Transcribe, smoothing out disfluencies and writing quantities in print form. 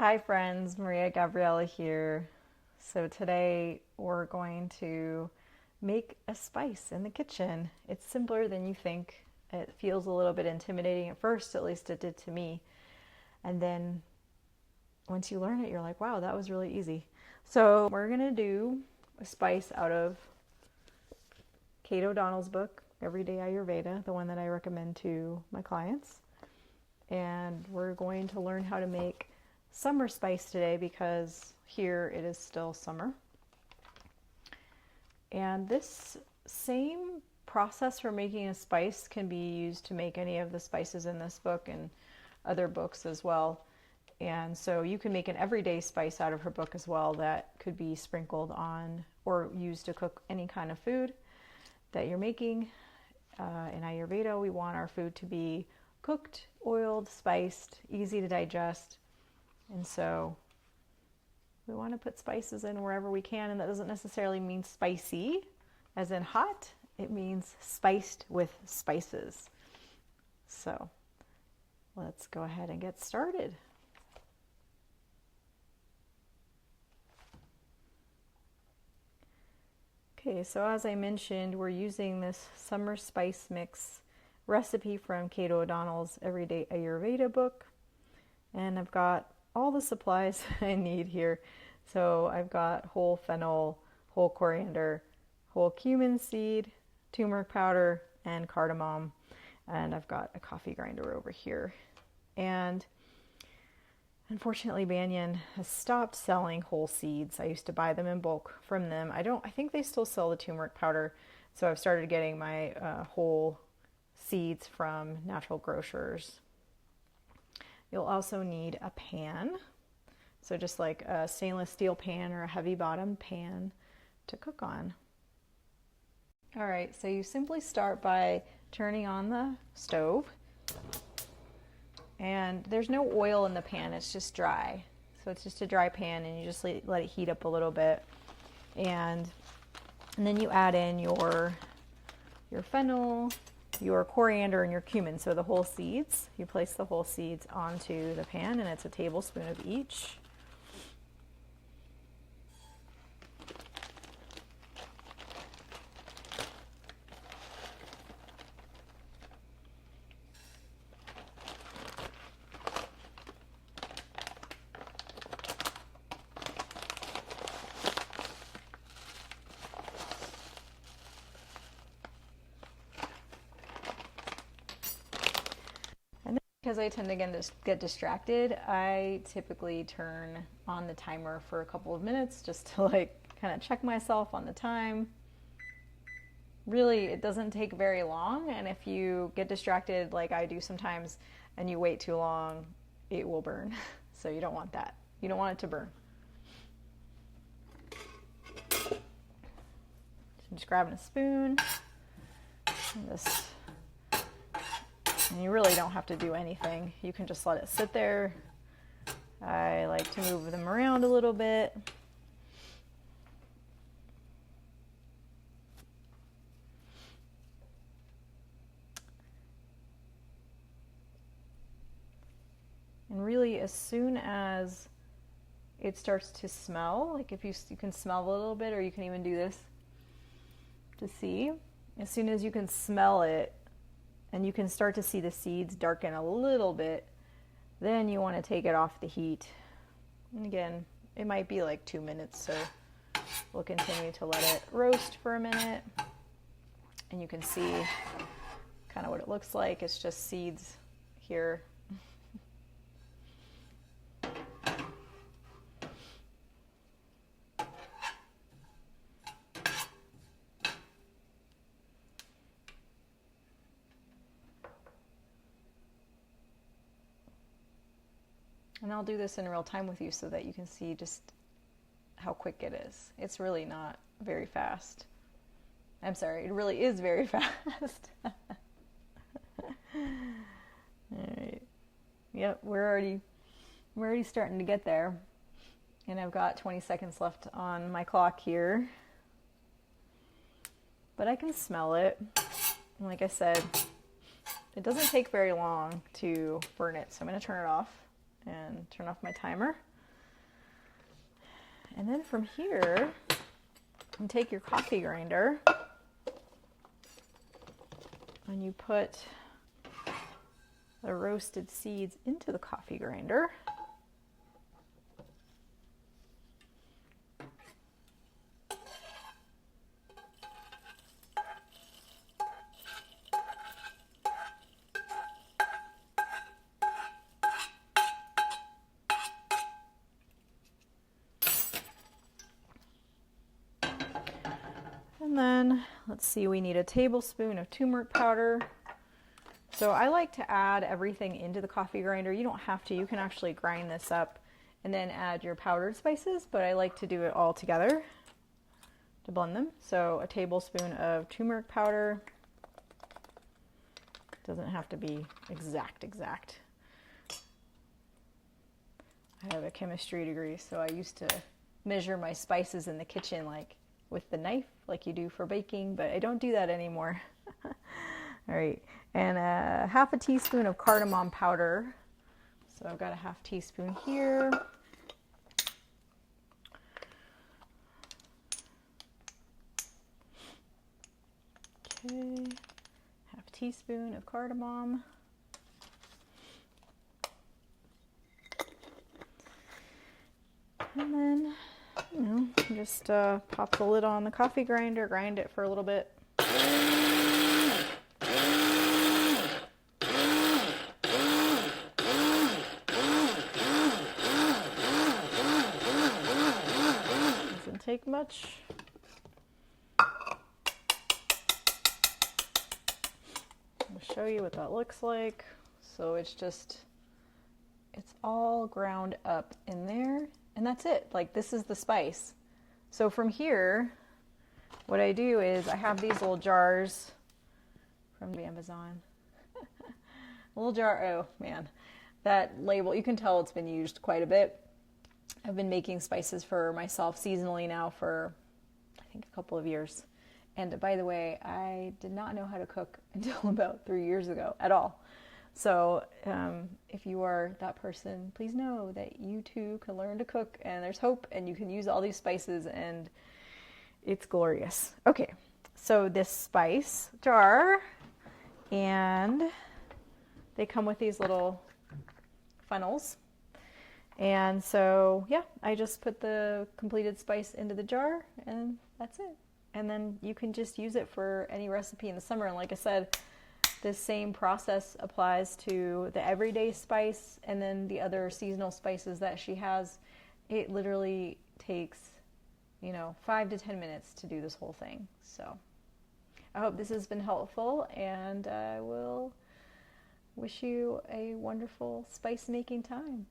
Hi friends, Maria Gabriella here. So today we're going to make a spice in the kitchen. It's simpler than you think. It feels a little bit intimidating at first, at least it did to me. And then once you learn it, you're like, wow, that was really easy. So we're gonna do a spice out of Kate O'Donnell's book, Everyday Ayurveda, the one that I recommend to my clients. And we're going to learn how to make summer spice today because here it is still summer. And this same process for making a spice can be used to make any of the spices in this book and other books as well. And so you can make an everyday spice out of her book as well that could be sprinkled on or used to cook any kind of food that you're making. In Ayurveda, we want our food to be cooked, oiled, spiced, easy to digest. And so we want to put spices in wherever we can, and that doesn't necessarily mean spicy, as in hot. It means spiced with spices. So let's go ahead and get started. Okay, so as I mentioned, we're using this summer spice mix recipe from Kate O'Donnell's Everyday Ayurveda book. And I've got all the supplies I need here. So I've got whole fennel, whole coriander, whole cumin seed, turmeric powder, and cardamom. And I've got a coffee grinder over here. And unfortunately, Banyan has stopped selling whole seeds. I used to buy them in bulk from them. I think they still sell the turmeric powder. So I've started getting my whole seeds from natural grocers. You'll also need a pan, so just like a stainless steel pan or a heavy bottomed pan to cook on. All right, so you simply start by turning on the stove, and there's no oil in the pan, it's just dry. So it's just a dry pan, and you just let it heat up a little bit, and then you add in your fennel, your coriander, and your cumin, so the whole seeds. You place the whole seeds onto the pan, and it's a tablespoon of each. Because I tend to get distracted, I typically turn on the timer for a couple of minutes just to kind of check myself on the time. Really, it doesn't take very long, and if you get distracted like I do sometimes and you wait too long, it will burn. So you don't want that. You don't want it to burn. So just grabbing a spoon and you really don't have to do anything. You can just let it sit there. I like to move them around a little bit. And really, as soon as it starts to smell, like if you can smell a little bit, or you can even do this to see, as soon as you can smell it, and you can start to see the seeds darken a little bit, then you want to take it off the heat. And again, it might be like 2 minutes, so we'll continue to let it roast for a minute. And you can see kind of what it looks like. It's just seeds here. And I'll do this in real time with you so that you can see just how quick it is. It's really not very fast. I'm sorry, it really is very fast. All right. Yep, we're already starting to get there. And I've got 20 seconds left on my clock here. But I can smell it. And like I said, it doesn't take very long to burn it. So I'm going to turn it off and turn off my timer. And then from here, you take your coffee grinder and you put the roasted seeds into the coffee grinder. And then, let's see, we need a tablespoon of turmeric powder. So I like to add everything into the coffee grinder. You don't have to. You can actually grind this up and then add your powdered spices, but I like to do it all together to blend them. So a tablespoon of turmeric powder. Doesn't have to be exact. I have a chemistry degree, so I used to measure my spices in the kitchen like with the knife, like you do for baking, but I don't do that anymore. All right, and half a teaspoon of cardamom powder. So I've got a half teaspoon here. Okay, half a teaspoon of cardamom. And then, just pop the lid on the coffee grinder, grind it for a little bit. Doesn't take much. I'll show you what that looks like. So it's all ground up in there. And that's it. Like, this is the spice. So from here, what I do is I have these little jars from Amazon. A little jar, oh man, that label, you can tell it's been used quite a bit. I've been making spices for myself seasonally now for, I think, a couple of years. And by the way, I did not know how to cook until about 3 years ago at all. So if you are that person, please know that you too can learn to cook, and there's hope, and you can use all these spices, and it's glorious. Okay, so this spice jar, and they come with these little funnels. And so, yeah, I just put the completed spice into the jar, and that's it. And then you can just use it for any recipe in the summer. And like I said, this same process applies to the everyday spice and then the other seasonal spices that she has. It literally takes, 5 to 10 minutes to do this whole thing. So I hope this has been helpful, and I will wish you a wonderful spice making time.